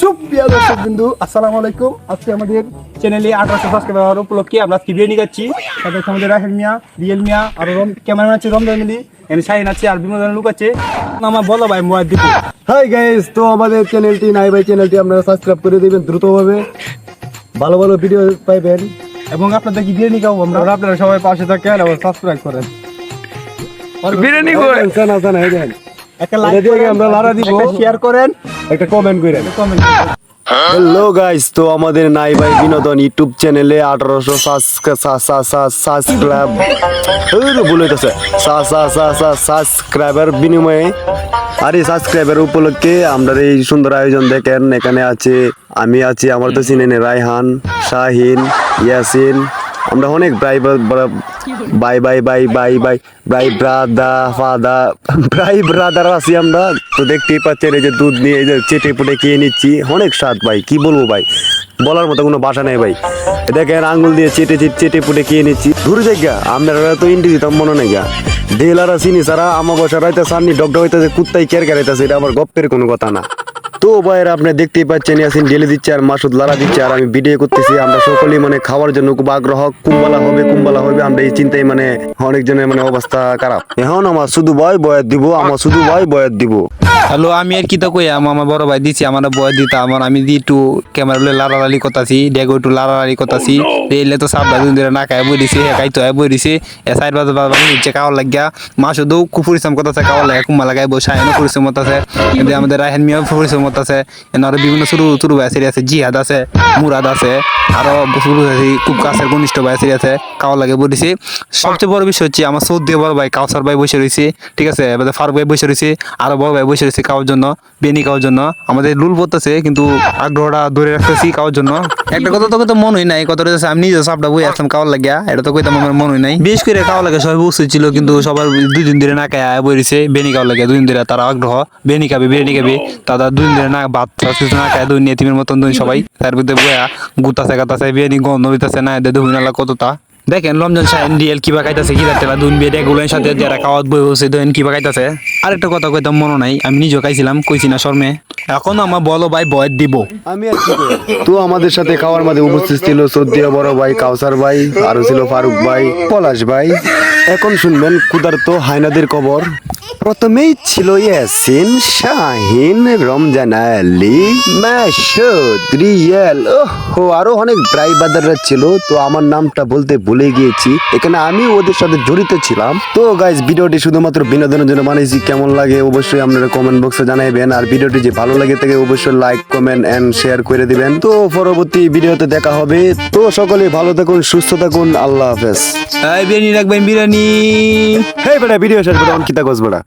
সুপ্রিয় দর্শক বিন্দু আসসালামু আলাইকুম। আজকে আমাদের চ্যানেলে 1800 সাবস্ক্রাইবার উপলক্ষে আমরা আজকে বিরিয়ানি খাচ্ছি। সাথে আমাদের রাহেল মিয়া, রিয়েল মিয়া আর ক্যামেরাম্যান আছে রমজান মিলি, এখানে শাহিন আছে আর বিনোদন লোক আছে। আমার বলো ভাই মুয়াদ্দিব। হাই গাইস, তো আমাদের চ্যানেলটি নাই ভাই চ্যানেলটি আপনারা সাবস্ক্রাইব করে দিবেন দ্রুতভাবে, ভালো ভালো ভিডিও পাইবেন এবং আপনাদের কি বিরিয়ানি খাবো আমরা, আপনারা সবাই পাশে থাকেন এবং সাবস্ক্রাইব করেন। বিরিয়ানি জানা জানা দেন, একটা লাইক দিয়ে আমরা লারা দিব, একটা শেয়ার করেন, একটা কমেন্ট করেন। কমেন্ট। হ্যালো গাইস, তো আমাদের নাই ভাই বিনোদন ইউটিউব চ্যানেলে 1800 সাবস্ক্রাইব বলেছে সাবস্ক্রাইবার বিনিময়ে আরে সাবস্ক্রাইবার উপলক্ষে আমরা এই সুন্দর আয়োজন দেখেন। এখানে আছে আমি আছি, আমার তো চিনেন রায়হান, শাহিন, ইয়াসিন, আমরা অনেক ভাই ব্রাদার আছি আমরা। তো দেখতেই পাচ্ছেন এই যে দুধ নিয়ে এই যে চেটে পুটে খেয়ে নিচ্ছি, অনেক স্বাদ ভাই, কি বলবো ভাই, বলার মতো কোনো ভাষা নেই ভাই। দেখেন আঙ্গুল দিয়ে চেটে পুটে খেয়ে নিচ্ছি। দূর জায়গা আপনারা তো ইন্ডি দিতাম মনে নেই গা, ঢেলারা চিনি সারা আমার বসা রাইতে সান্নি ডকডক হইতেছে, কুত্তাই কের কেরাইতেছে, এটা আমার গপ্পের কোনো কথা না। তো ভাইয়ের আপনি দেখতেই পাচ্ছেন ইয়াসিন ঢেলে দিচ্ছে আর মাসুদ লারা দিচ্ছে আর আমি ভিডিও করতেছি। আমরা সকলেই মানে খাওয়ার জন্য খুব আগ্রহ, কুম্বালা হবে আমরা এই চিন্তায় মানে অনেকজনের মানে অবস্থা খারাপ। এখন আমার শুধু ভাই বয়াত দিব। হ্যালো, আমি আর কি তো কই আমার বড় ভাই দিছি, আমার বয় দিতা আমার আমি দি একটু ক্যামেরা লাড়ালাড়ি করতাছি, ডেগো একটু লাড়ালাড়ি করতাছি। এলে তো সাবধান দিন না খাই বই দিছে, খাই তো বই দিছে এ সাইড বাজে নিচে খাওয়ার লাগিয়া মাসুদও খুব পরিশ্রম করতেছে, খাওয়ার লাগে কুম্বা লাগাই বসে আইনও পরিশ্রম করতেছে, কিন্তু আমাদের রাহেন মিয়াও পরিশ্রম করতেছে। এনারও বিভিন্ন ছোটো ভাই আছে, জিহাদ আছে, মুরাদ আছে, আরো খুব কাছের ঘনিষ্ঠ ভাই আছে, খাওয়ার লাগে বই দিছে। সবচেয়ে বড় বিষয় হচ্ছে আমার সৌদি বড় ভাই কাউসার ভাই বসে রয়েছে, ঠিক আছে, এবার ফারুক ভাই বসে রয়েছে, আরো বড় ভাই বসে রয়েছে খাওয়ার জন্য, বেনি খাওয়ার জন্য। আমাদের লুল পড়তেছে কিন্তু আগ্রহটা ধরে রাখতেছি খাওয়ার জন্য। একটা কথা তোকে তো মনে হয় নাই, কথাটা হচ্ছে আমি নিজে সাপটা বই আসলাম খাওয়ার লাগিয়া, এটা তো কইতাম আমার মনে হয় নাই। বেশ করে খাওয়া লাগে সবাই বসে ছিল, কিন্তু সবার 2 দিন ধরে না খায় বই রয়েছে বেনি খাওয়ার লাগে। 2 দিন ধরে তারা আগ্রহ বেনি খাবে বিরিয়ানি খাবে, তারা 2 দিন ধরে না ভাত না খায়, দুই নিয়ে তিমের মতন দুই সবাই তার ভিতরে বয়া গুতাছে গাতাছে বিরিয়ানি গন্ধ হইতাছে না এদের দুই নালা কতটা। দেখেন রমজান শাহিন ডিএল কিবা খাইতেছে, কি দেখতে দুন বিয়ে এগুলোর সাথে যারা খাওয়াত বই হচ্ছে দেন কিবা খাইতেছে। আরেকটা কথা কইতাম মনে নাই, আমি নিজেও খাইছিলাম, কইছি না শর্মে। এখন আমার বলো ভাই বয়স দিব আমি আর কি করি। তো আমাদের সাথে খাওয়ার মাঝে উপস্থিত ছিল সৌদিয়া বড় ভাই, কাউসার ভাই, আরো ছিল ফারুক ভাই, পলাশ ভাই। এখন শুনবেন ক্ষুধার্ত হায়নাদের খবর। প্রথমেই ছিল ইয়াসিন, শাহিন, রমজান আলী, মাসুদ, রিয়েল, ওহো আরো অনেক ড্রাইভাররা ছিল। তো আমার নামটা বলতে ভুলে গিয়েছি, এখানে আমি ওদের সাথে জড়িত ছিলাম। তো গাইস, ভিডিওটি শুধুমাত্র বিনোদনের জন্য বানিয়েছি, কেমন লাগে অবশ্যই আপনারা কমেন্ট বক্সে জানাবেন। আর ভিডিওটি যে ভালো লাগে থাকে অবশ্যই লাইক, কমেন্ট এন্ড শেয়ার করে দিবেন। তো পরবর্তী ভিডিওতে দেখা হবে। তো সকলে ভালো থাকুন, সুস্থ থাকুন, আল্লাহ হাফেজ। বিরিয়ানি রাখবেন বিরিয়ানি। হেই বেটা, ভিডিও শেষ করে কিতা গছ বেটা।